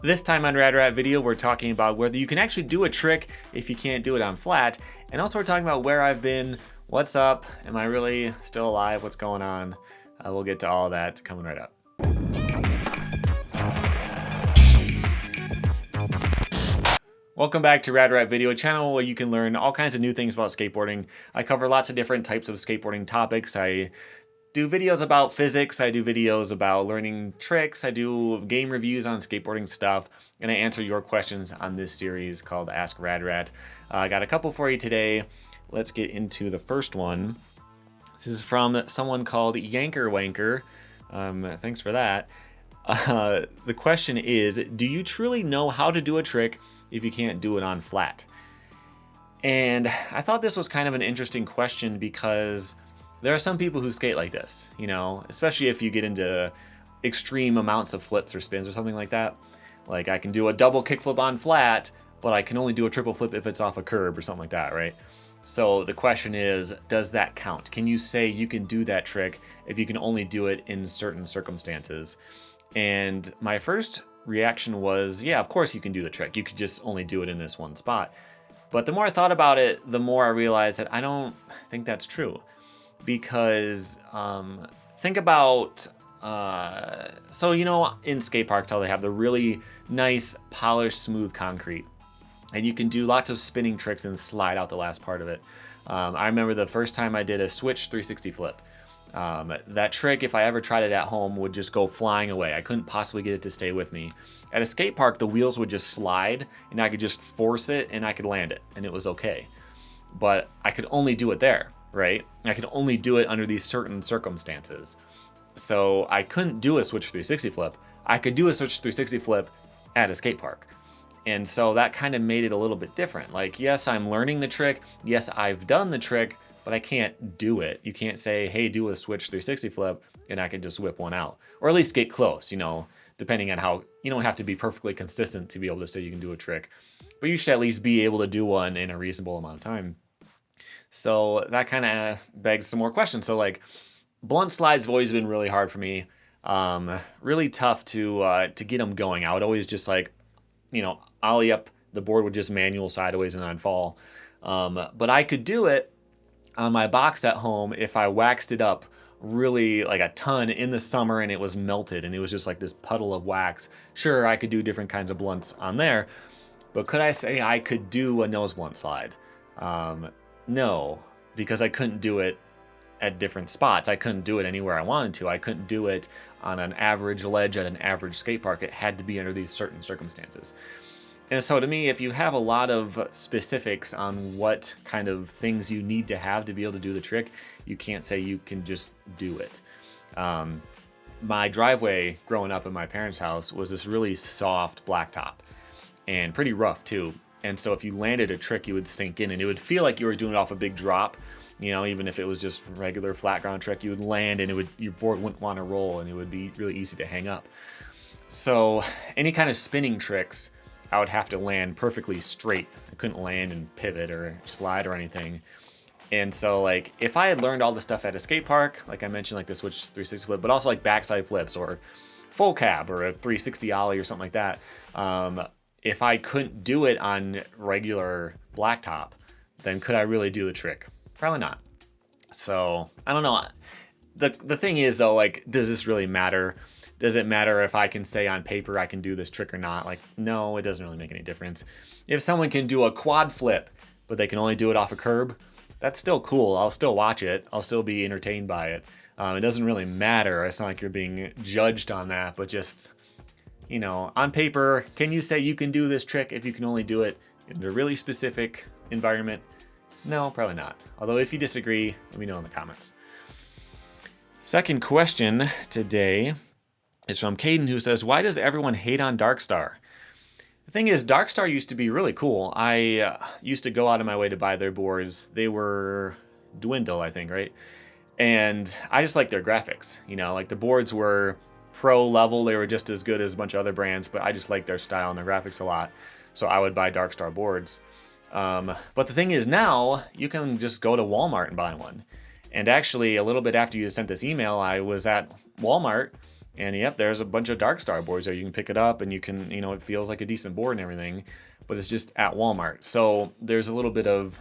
This time on Rad Rat Video, we're talking about whether you can actually do a trick if you can't do it on flat. And also we're talking about where I've been, what's up, am I really still alive, what's going on. We'll get to all of that coming right up. Welcome back to Rad Rat Video, a channel where you can learn all kinds of new things about skateboarding. I cover lots of different types of skateboarding topics. I do videos about physics, I do videos about learning tricks, I do game reviews on skateboarding stuff, and I answer your questions on this series called Ask Rad Rat. I got a couple for you today. Let's get into the first one. This is from someone called Yanker Wanker. Thanks for that. The question is, do you truly know how to do a trick if you can't do it on flat? And I thought this was kind of an interesting question because there are some people who skate like this, you know, especially if you get into extreme amounts of flips or spins or something like that. Like I can do a double kickflip on flat, but I can only do a triple flip if it's off a curb or something like that, right? So the question is, does that count? Can you say you can do that trick if you can only do it in certain circumstances? And my first reaction was, yeah, of course you can do the trick. You could just only do it in this one spot. But the more I thought about it, the more I realized that I don't think that's true. Because think about, so you know, in skate parks how they have the really nice, polished, smooth concrete. And you can do lots of spinning tricks and slide out the last part of it. I remember the first time I did a switch 360 flip. That trick, if I ever tried it at home, would just go flying away. I couldn't possibly get it to stay with me. At a skate park, the wheels would just slide, and I could just force it, and I could land it, and it was okay. But I could only do it there, right? I could only do it under these certain circumstances. So I couldn't do a switch 360 flip. I could do a switch 360 flip at a skate park. And so that kind of made it a little bit different. Like, yes, I'm learning the trick. Yes, I've done the trick, but I can't do it. You can't say, hey, do a switch 360 flip, and I can just whip one out. Or at least get close, you know, depending on how, you don't have to be perfectly consistent to be able to say you can do a trick. But you should at least be able to do one in a reasonable amount of time. So that kind of begs some more questions. So like, blunt slides have always been really hard for me. Really tough to get them going. I would always just like, you know, ollie up, the board would just manual sideways and I'd fall. But I could do it on my box at home if I waxed it up really like a ton in the summer and it was melted and it was just like this puddle of wax. Sure, I could do different kinds of blunts on there, but could I say I could do a nose blunt slide? No, because I couldn't do it at different spots. I couldn't do it anywhere I wanted to. I couldn't do it on an average ledge at an average skate park. It had to be under these certain circumstances. And so to me, if you have a lot of specifics on what kind of things you need to have to be able to do the trick, you can't say you can just do it. My driveway growing up in my parents' house was this really soft blacktop and pretty rough too. And so if you landed a trick, you would sink in and it would feel like you were doing it off a big drop. You know, even if it was just regular flat ground trick, you would land and your board wouldn't want to roll and it would be really easy to hang up. So any kind of spinning tricks, I would have to land perfectly straight. I couldn't land and pivot or slide or anything. And so like if I had learned all the stuff at a skate park, like I mentioned, like the switch 360 flip, but also like backside flips or full cab or a 360 ollie or something like that. If I couldn't do it on regular blacktop, then could I really do the trick? Probably not. So I don't know. The thing is though, like, does this really matter? Does it matter if I can say on paper I can do this trick or not? Like, no, it doesn't really make any difference. If someone can do a quad flip, but they can only do it off a curb, that's still cool. I'll still watch it. I'll still be entertained by it. It doesn't really matter. It's not like you're being judged on that, but just, you know, on paper, can you say you can do this trick if you can only do it in a really specific environment? No, probably not. Although if you disagree, let me know in the comments. Second question today is from Caden, who says, why does everyone hate on Darkstar? The thing is, Darkstar used to be really cool. I used to go out of my way to buy their boards. They were Dwindle, I think, right? And I just like their graphics. You know, like the boards were pro level. They were just as good as a bunch of other brands, but I just like their style and their graphics a lot. So I would buy Darkstar boards. But the thing is now, you can just go to Walmart and buy one. And actually, a little bit after you sent this email, I was at Walmart And yep, there's a bunch of Darkstar boards there. You can pick it up and you can, it feels like a decent board and everything, but it's just at Walmart. So there's a little bit of,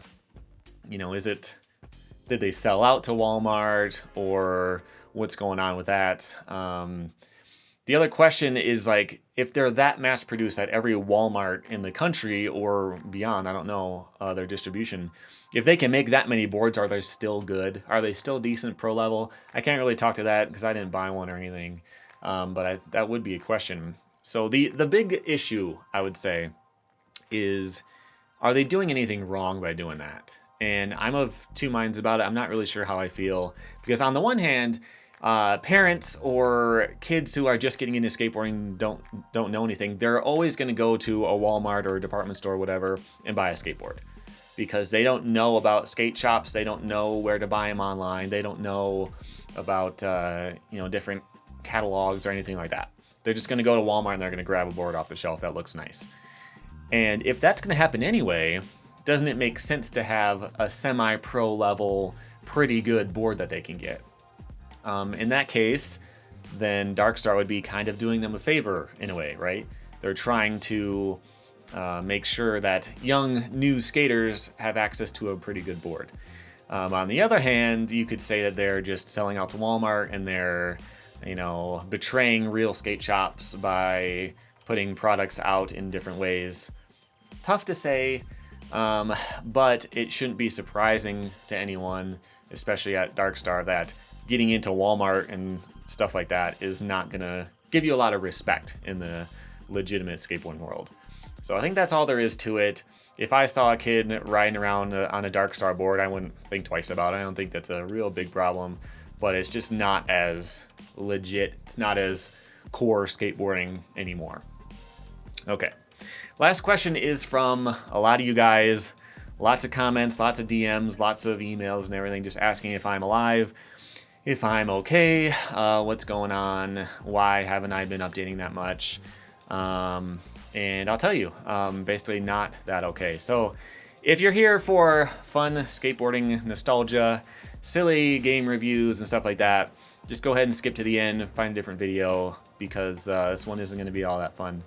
did they sell out to Walmart, or what's going on with that? The other question is, like, if they're that mass produced at every Walmart in the country or beyond, I don't know their distribution. If they can make that many boards, are they still good? Are they still decent pro level? I can't really talk to that because I didn't buy one or anything, but that would be a question. So the big issue, I would say, is, are they doing anything wrong by doing that? And I'm of two minds about it. I'm not really sure how I feel, because on the one hand, parents or kids who are just getting into skateboarding don't know anything. They're always going to go to a Walmart or a department store or whatever and buy a skateboard, because they don't know about skate shops. They don't know where to buy them online. They don't know about different catalogs or anything like that. They're just going to go to Walmart and they're going to grab a board off the shelf that looks nice. And if that's going to happen anyway, doesn't it make sense to have a semi-pro level, pretty good board that they can get? In that case, then Darkstar would be kind of doing them a favor in a way, right? They're trying to make sure that young new skaters have access to a pretty good board. On the other hand, you could say that they're just selling out to Walmart and they're, betraying real skate shops by putting products out in different ways. Tough to say. But it shouldn't be surprising to anyone, especially at Darkstar, that getting into Walmart and stuff like that is not going to give you a lot of respect in the legitimate skateboarding world. So I think that's all there is to it. If I saw a kid riding around on a Darkstar board, I wouldn't think twice about it. I don't think that's a real big problem, but it's just not as legit. It's not as core skateboarding anymore. Okay. Last question is from a lot of you guys. Lots of comments, lots of DMs, lots of emails and everything, just asking if I'm alive, if I'm okay, what's going on, why haven't I been updating that much? And I'll tell you, basically not that okay. So if you're here for fun skateboarding nostalgia, silly game reviews and stuff like that, just go ahead and skip to the end, find a different video, because this one isn't going to be all that fun.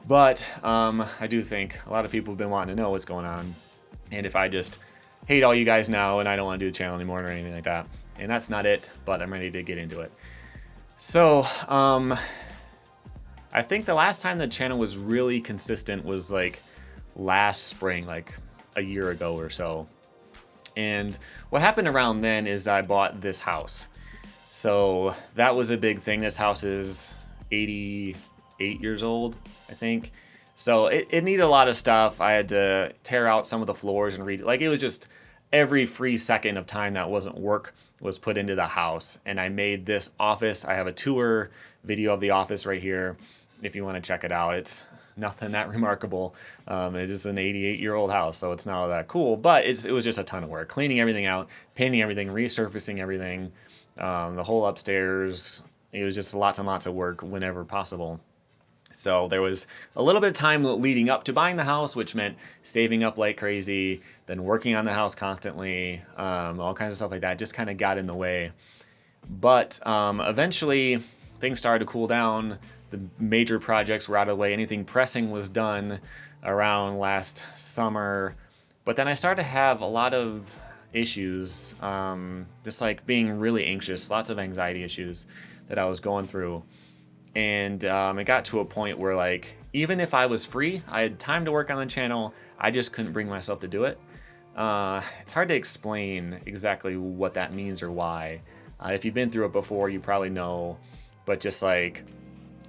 But I do think a lot of people have been wanting to know what's going on. And if I just hate all you guys now and I don't want to do the channel anymore or anything like that. And that's not it, but I'm ready to get into it. So I think the last time the channel was really consistent was like last spring, like a year ago or so. And what happened around then is I bought this house. So that was a big thing. This house is 88 years old, I think. So it needed a lot of stuff. I had to tear out some of the floors and read. Like, it was just every free second of time that wasn't work was put into the house. And I made this office. I have a tour video of the office right here if you want to check it out. It's nothing that remarkable. It is an 88-year-old house, so it's not all that cool. But it was just a ton of work. Cleaning everything out, painting everything, resurfacing everything, the whole upstairs. It was just lots and lots of work whenever possible. So there was a little bit of time leading up to buying the house, which meant saving up like crazy, then working on the house constantly, all kinds of stuff like that just kind of got in the way. But eventually things started to cool down. The major projects were out of the way. Anything pressing was done around last summer. But then I started to have a lot of issues, just like being really anxious, lots of anxiety issues that I was going through. And it got to a point where, like, even if I was free, I had time to work on the channel, I just couldn't bring myself to do it. It's hard to explain exactly what that means or why. If you've been through it before, you probably know. But just like,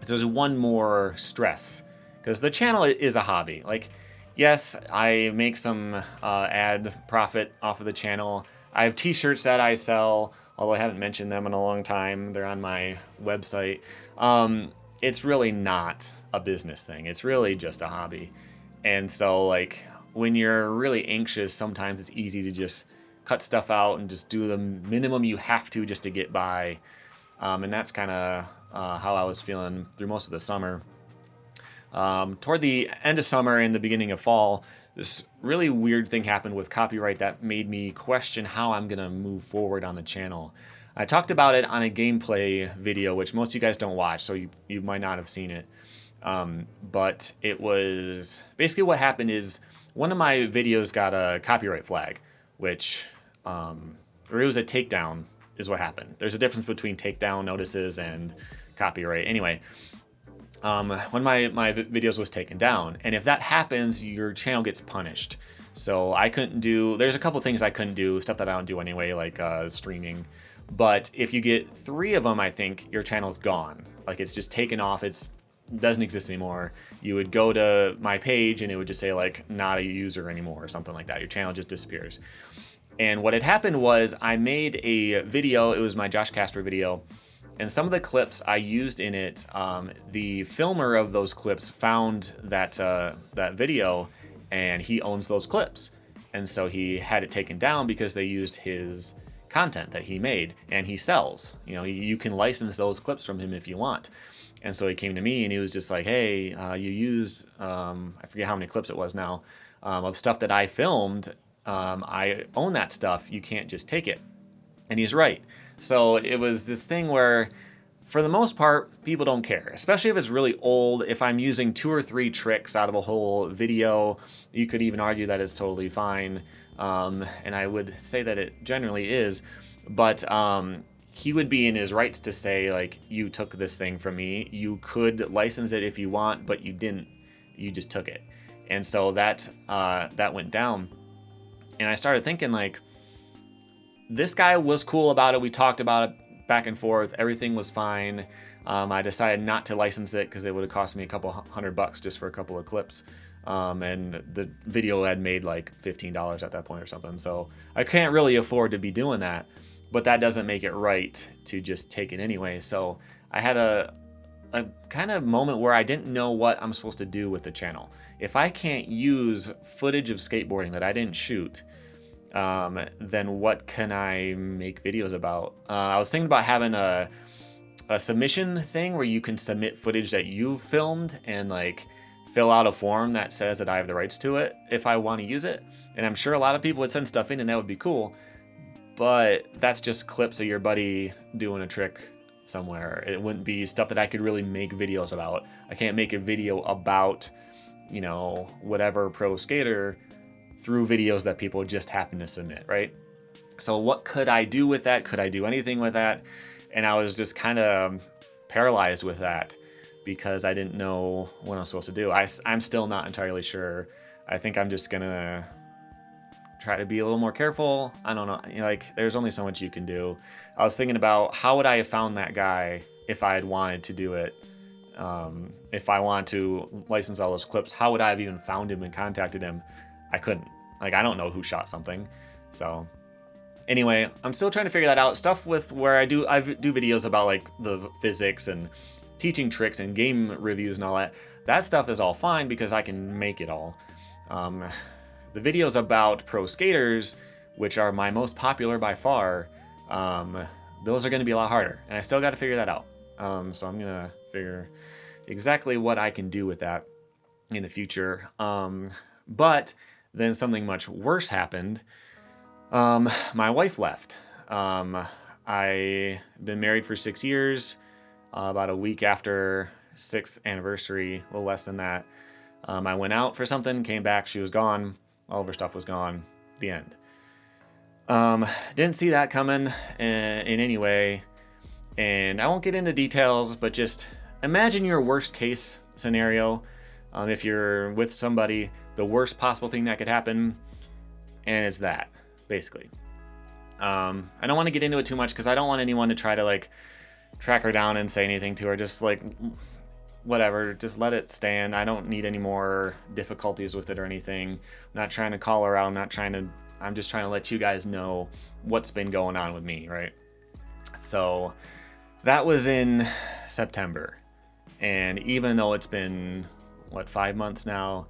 there's one more stress. Because the channel is a hobby. Like, yes, I make some ad profit off of the channel. I have t-shirts that I sell, although I haven't mentioned them in a long time. They're on my website. It's really not a business thing. It's really just a hobby. And so, like, when you're really anxious, sometimes it's easy to just cut stuff out and just do the minimum you have to just to get by. And that's kind of how I was feeling through most of the summer. Toward the end of summer and the beginning of fall, this really weird thing happened with copyright that made me question how I'm going to move forward on the channel. I talked about it on a gameplay video, which most of you guys don't watch, so you might not have seen it. But it was basically what happened is one of my videos got a copyright flag, which, or it was a takedown is what happened. There's a difference between takedown notices and copyright. Anyway, one of my videos was taken down, and if that happens, your channel gets punished. So I couldn't do, there's a couple things I couldn't do, stuff that I don't do anyway, like streaming. But if you get 3 of them, I think your channel's gone. Like it's just taken off, it's doesn't exist anymore. You would go to my page and it would just say like not a user anymore or something like that. Your channel just disappears. And what had happened was I made a video, it was my Josh Casper video, and some of the clips I used in it, the filmer of those clips found that that video, and he owns those clips. And so he had it taken down because they used his content that he made, and he sells. You know, you can license those clips from him if you want. And so he came to me and he was just like, hey, you used, I forget how many clips it was now, of stuff that I filmed. I own that stuff. You can't just take it. And he's right. So it was this thing where, for the most part, people don't care, especially if it's really old. If I'm using 2 or 3 tricks out of a whole video, you could even argue that it's totally fine. And I would say that it generally is. But he would be in his rights to say, like, you took this thing from me. You could license it if you want, but you didn't. You just took it. And so that went down. And I started thinking, like, this guy was cool about it. We talked about it back and forth. Everything was fine. I decided not to license it because it would have cost me a couple $100 just for a couple of clips. And the video had made like $15 at that point or something. So I can't really afford to be doing that. But that doesn't make it right to just take it anyway. So I had a kind of moment where I didn't know what I'm supposed to do with the channel. If I can't use footage of skateboarding that I didn't shoot, then what can I make videos about? I was thinking about having a submission thing where you can submit footage that you filmed and like fill out a form that says that I have the rights to it if I want to use it. And I'm sure a lot of people would send stuff in and that would be cool. But that's just clips of your buddy doing a trick somewhere. It wouldn't be stuff that I could really make videos about. I can't make a video about, you know, whatever pro skater through videos that people just happen to submit, right? So what could I do with that? Could I do anything with that? And I was just kind of paralyzed with that because I didn't know what I'm supposed to do. I'm still not entirely sure. I think I'm just gonna try to be a little more careful. I don't know, you know, like there's only so much you can do. I was thinking about how would I have found that guy if I had wanted to do it. If I wanted to license all those clips, how would I have even found him and contacted him? I couldn't. Like, I don't know who shot something. So anyway, I'm still trying to figure that out. Stuff with where I do videos about like the physics and teaching tricks and game reviews and all that. That stuff is all fine because I can make it all. The videos about pro skaters, which are my most popular by far, those are going to be a lot harder. And I still got to figure that out. So I'm going to figure exactly what I can do with that in the future. But then something much worse happened. My wife left. I've been married for 6 years. About a week after 6th anniversary, a little less than that, I went out for something, came back, she was gone. All of her stuff was gone. The end. Didn't see that coming in any way. And I won't get into details, but just imagine your worst case scenario. If you're with somebody, the worst possible thing that could happen, and it's that, basically. I don't want to get into it too much because I don't want anyone to try to like track her down and say anything to her. Just like whatever, just let it stand. I don't need any more difficulties with it or anything. I'm not trying to call her out. I'm just trying to let you guys know what's been going on with me, right? So that was in September. And even though it's been, 5 months now,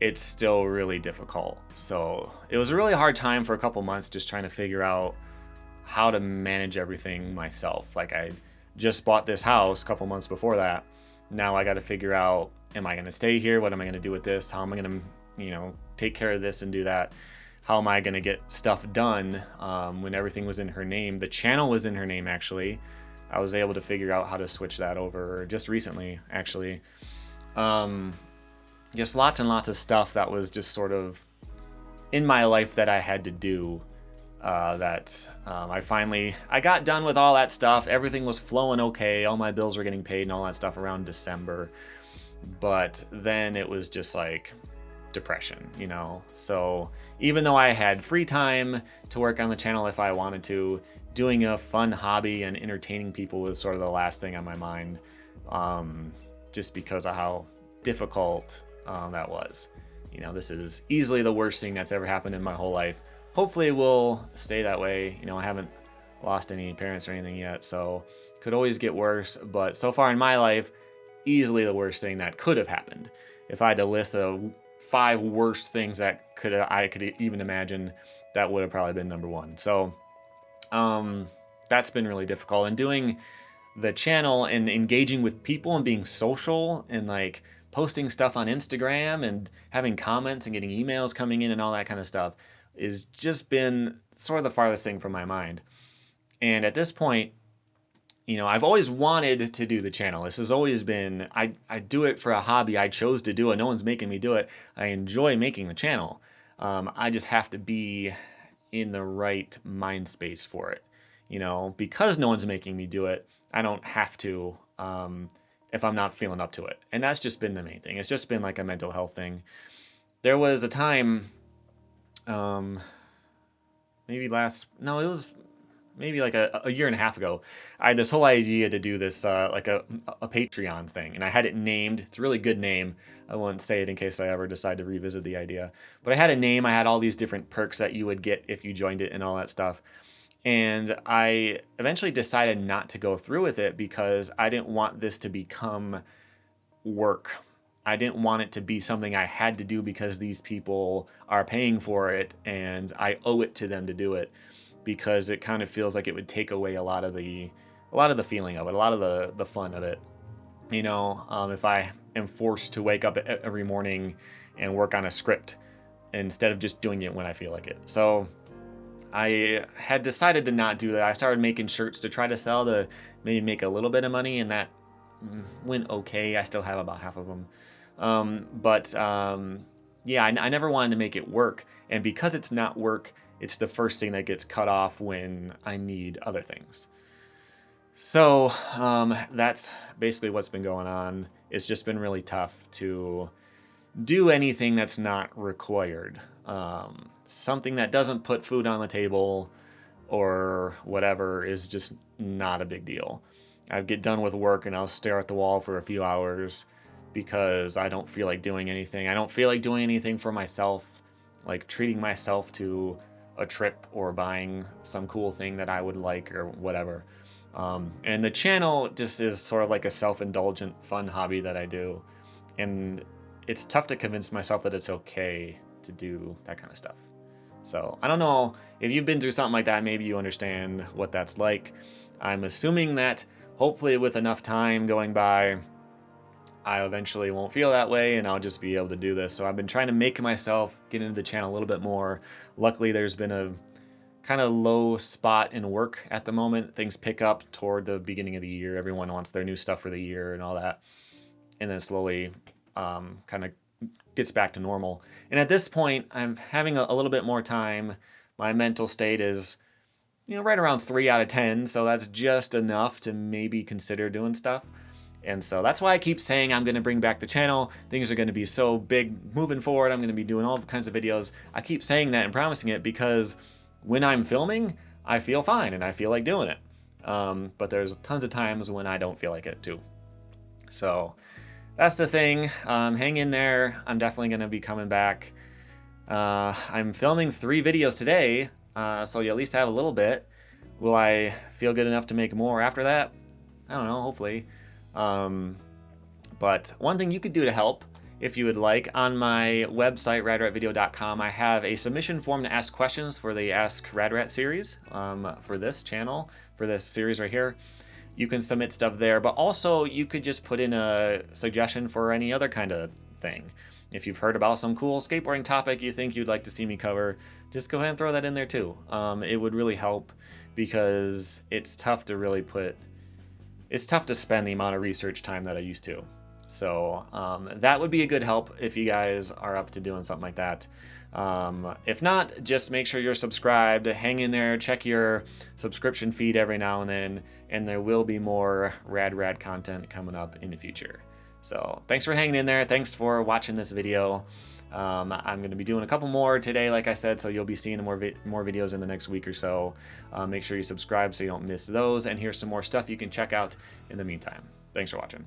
it's still really difficult. So it was a really hard time for a couple months just trying to figure out how to manage everything myself. Like I just bought this house a couple months before that. Now I got to figure out, am I going to stay here? What am I going to do with this? How am I going to, take care of this and do that? how am I going to get stuff done when everything was in her name. The channel was in her name, actually. I was able to figure out how to switch that over just recently, actually. Just lots and lots of stuff that was just sort of in my life that I had to do. I got done with all that stuff. Everything was flowing okay. All my bills were getting paid and all that stuff around December. But then it was just like depression, you know? So even though I had free time to work on the channel if I wanted to, doing a fun hobby and entertaining people was sort of the last thing on my mind, just because of how difficult that was. You know, this is easily the worst thing that's ever happened in my whole life. Hopefully it will stay that way. You know, I haven't lost any parents or anything yet, so it could always get worse. But so far in my life, easily the worst thing that could have happened. If I had to list the 5 worst things that I could even imagine, that would have probably been number 1. So that's been really difficult. And doing the channel and engaging with people and being social and like posting stuff on Instagram and having comments and getting emails coming in and all that kind of stuff is just been sort of the farthest thing from my mind. And at this point, you know, I've always wanted to do the channel. This has always been, I do it for a hobby. I chose to do it. No one's making me do it. I enjoy making the channel. I just have to be in the right mind space for it. You know, because no one's making me do it, I don't have to if I'm not feeling up to it. And that's just been the main thing. It's just been like a mental health thing. There was a time, maybe like a year and a half ago, I had this whole idea to do this like a Patreon thing, and I had it named. It's a really good name. I won't say it in case I ever decide to revisit the idea. But I had a name. I had all these different perks that you would get if you joined it and all that stuff. And I eventually decided not to go through with it because I didn't want this to become work. I didn't want it to be something I had to do because these people are paying for it and I owe it to them to do it, because it kind of feels like it would take away a lot of the feeling of it, a lot of the fun of it. You know, if I am forced to wake up every morning and work on a script instead of just doing it when I feel like it. So I had decided to not do that. I started making shirts to try to sell, to maybe make a little bit of money, and that went okay. I still have about half of them. Yeah, I never wanted to make it work. And because it's not work, it's the first thing that gets cut off when I need other things. So that's basically what's been going on. It's just been really tough to do anything that's not required. Something that doesn't put food on the table or whatever is just not a big deal. I get done with work and I'll stare at the wall for a few hours because I don't feel like doing anything. I don't feel like doing anything for myself, like treating myself to a trip or buying some cool thing that I would like or whatever. And the channel just is sort of like a self-indulgent fun hobby that I do. And it's tough to convince myself that it's okay to do that kind of stuff. So I don't know if you've been through something like that, maybe you understand what that's like. I'm assuming that hopefully with enough time going by, I eventually won't feel that way and I'll just be able to do this. So I've been trying to make myself get into the channel a little bit more. Luckily, there's been a kind of low spot in work at the moment. Things pick up toward the beginning of the year. Everyone wants their new stuff for the year and all that. And then slowly kind of gets back to normal. And at this point, I'm having a little bit more time. My mental state is, you know, right around 3 out of 10. So that's just enough to maybe consider doing stuff. And so that's why I keep saying I'm going to bring back the channel. Things are going to be so big moving forward. I'm going to be doing all kinds of videos. I keep saying that and promising it because when I'm filming, I feel fine and I feel like doing it. But there's tons of times when I don't feel like it too. So that's the thing. Hang in there. I'm definitely going to be coming back. I'm filming 3 videos today, so you at least have a little bit. Will I feel good enough to make more after that? I don't know, hopefully. But one thing you could do to help, if you would like, on my website, radratvideo.com, I have a submission form to ask questions for the Ask Rad Rat series, for this channel, for this series right here. You can submit stuff there, but also you could just put in a suggestion for any other kind of thing. If you've heard about some cool skateboarding topic you think you'd like to see me cover, just go ahead and throw that in there too. It would really help, because it's tough to spend the amount of research time that I used to. So that would be a good help if you guys are up to doing something like that. If not, just make sure you're subscribed, hang in there, check your subscription feed every now and then, and there will be more Rad Rat content coming up in the future. So thanks for hanging in there. Thanks for watching this video. I'm going to be doing a couple more today, like I said, so you'll be seeing more videos in the next week or so. Make sure you subscribe so you don't miss those, and here's some more stuff you can check out in the meantime. Thanks for watching.